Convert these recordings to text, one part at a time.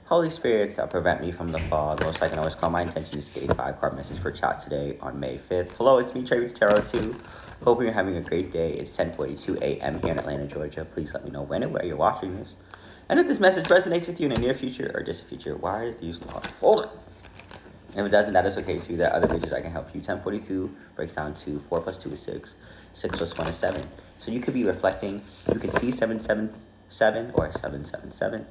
Holy spirits prevent me from the fall. Most I can always call. My intention is to get a 5 card message for chat today on May 5th. Hello, it's me, Trey Tarot 2. Hoping you're having a great day. It's 10:42 a.m. here in Atlanta, Georgia. Please let me know when and where you're watching this. And if this message resonates with you in the near future or distant future, why are these not folded? And if it doesn't, that is okay too. There are other videos I can help you. 1042 breaks down to 4 plus 2 is 6. 6 plus 1 is 7. So you could be reflecting. You can see 777 or 777.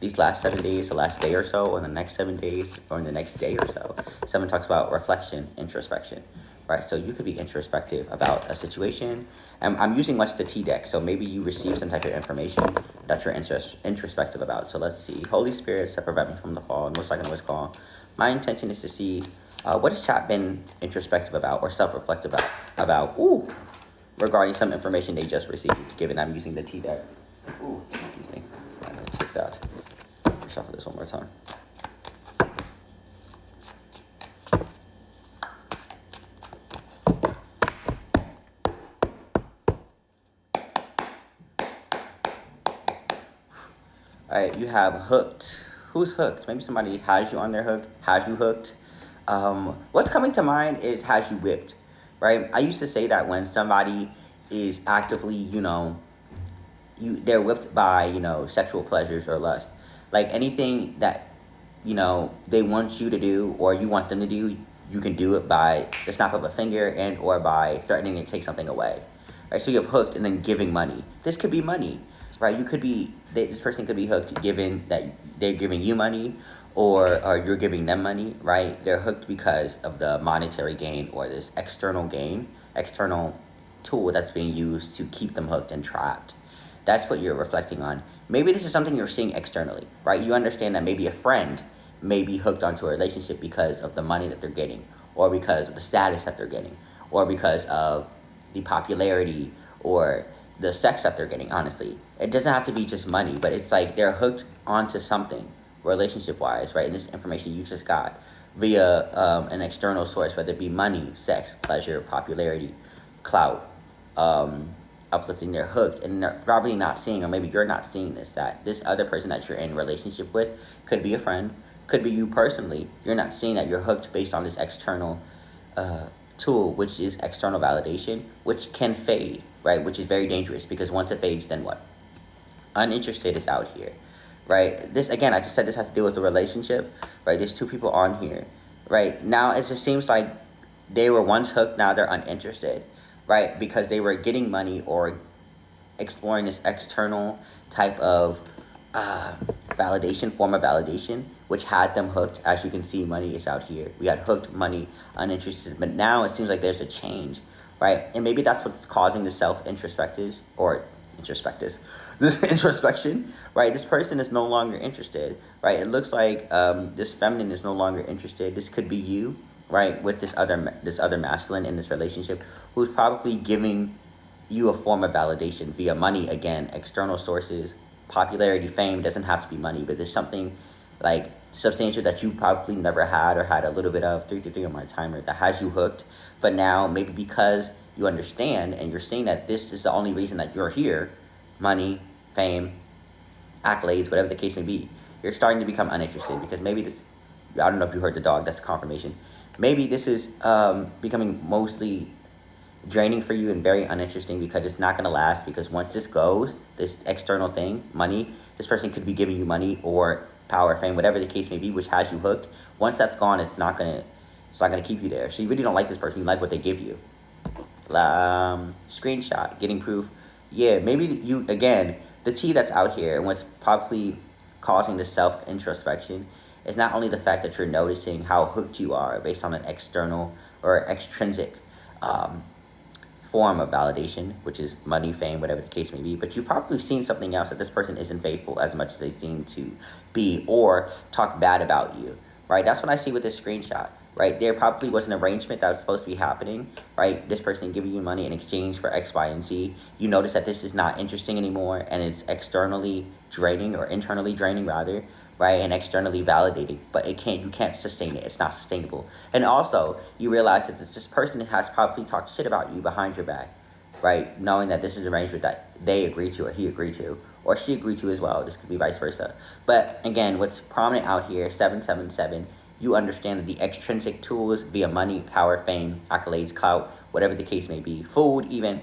These last 7 days, the last day or so, or the next 7 days, or in the next day or so. 7 talks about reflection, introspection, right? So you could be introspective about a situation. And I'm using much the T deck, so maybe you receive some type of information that you're introspective about. So let's see. Holy Spirits that prevent me from the fall, most I can always call. My intention is to see what has chat been introspective about or self-reflective about regarding some information they just received, given I'm using the T deck. Excuse me. I'm going to take that. Shuffle this one more time. All right, you have hooked. Who's hooked? Maybe somebody has you on their hook, has you hooked. What's coming to mind is has you whipped, right? I used to say that when somebody is actively, they're whipped by, sexual pleasures or lust. Like anything that, they want you to do or you want them to do, you can do it by the snap of a finger and or by threatening to take something away. Right? So you have hooked and then giving money. This could be money, right? This person could be hooked given that they're giving you money or you're giving them money, right? They're hooked because of the monetary gain or this external gain, external tool that's being used to keep them hooked and trapped. That's what you're reflecting on. Maybe this is something you're seeing externally, right? You understand that maybe a friend may be hooked onto a relationship because of the money that they're getting, or because of the status that they're getting, or because of the popularity or the sex that they're getting, honestly. It doesn't have to be just money, but it's like they're hooked onto something relationship-wise, right? And this information you just got via an external source, whether it be money, sex, pleasure, popularity, clout, uplifting, they're hooked, and they're probably not seeing, or maybe you're not seeing this, that this other person that you're in relationship with could be a friend, could be you personally. You're not seeing that you're hooked based on this external tool, which is external validation, which can fade, right? Which is very dangerous because once it fades, then what? Uninterested is out here, right? This, again, I just said this has to do with the relationship, right? There's two people on here, right? Now it just seems like they were once hooked, now they're uninterested, right? Because they were getting money or exploring this external type of validation, form of validation, which had them hooked. As you can see, money is out here. We got hooked, money, uninterested. But now it seems like there's a change, right? And maybe that's what's causing the self-introspectives or introspectives. This introspection, right? This person is no longer interested, right? It looks like this feminine is no longer interested. This could be you, right, with this other masculine in this relationship who's probably giving you a form of validation via money. Again, external sources, popularity, fame. Doesn't have to be money, but there's something like substantial that you probably never had or had a little bit of. 333 on my timer that has you hooked. But now maybe because you understand and you're seeing that this is the only reason that you're here, money, fame, accolades, whatever the case may be, you're starting to become uninterested because maybe this, I don't know if you heard the dog, that's confirmation. Maybe this is becoming mostly draining for you and very uninteresting because it's not going to last, because once this goes, this external thing, money, this person could be giving you money or power, fame, whatever the case may be, which has you hooked. Once that's gone, it's not going to keep you there. So you really don't like this person, you like what they give you. Screenshot, getting proof. Yeah, maybe you, again, the T that's out here and what's probably causing the self-introspection is not only the fact that you're noticing how hooked you are based on an external or extrinsic form of validation, which is money, fame, whatever the case may be, but you've probably seen something else, that this person isn't faithful as much as they seem to be, or talk bad about you, right? That's what I see with this screenshot, right? There probably was an arrangement that was supposed to be happening, right? This person giving you money in exchange for X, Y, and Z. You notice that this is not interesting anymore, and it's externally draining, or internally draining rather, right? And externally validating, but you can't sustain it. It's not sustainable. And also, you realize that this person has probably talked shit about you behind your back, right? Knowing that this is an arrangement that they agreed to or he agreed to, or she agreed to as well. This could be vice versa. But again, what's prominent out here, 777, you understand that the extrinsic tools via money, power, fame, accolades, clout, whatever the case may be, food, even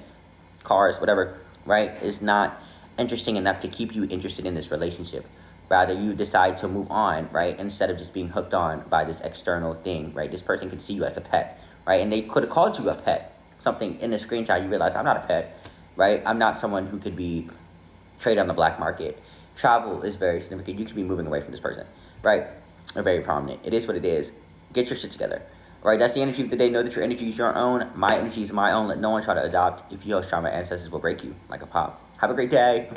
cars, whatever, right, is not interesting enough to keep you interested in this relationship. Rather, you decide to move on, right, instead of just being hooked on by this external thing, right? This person could see you as a pet, right? And they could have called you a pet. Something in the screenshot, you realize, I'm not a pet, right? I'm not someone who could be traded on the black market. Travel is very significant. You could be moving away from this person, right? Or very prominent. It is what it is. Get your shit together. All right, that's the energy of the day. Know that your energy is your own. My energy is my own. Let no one try to adopt. If you host trauma, ancestors will break you like a pop. Have a great day.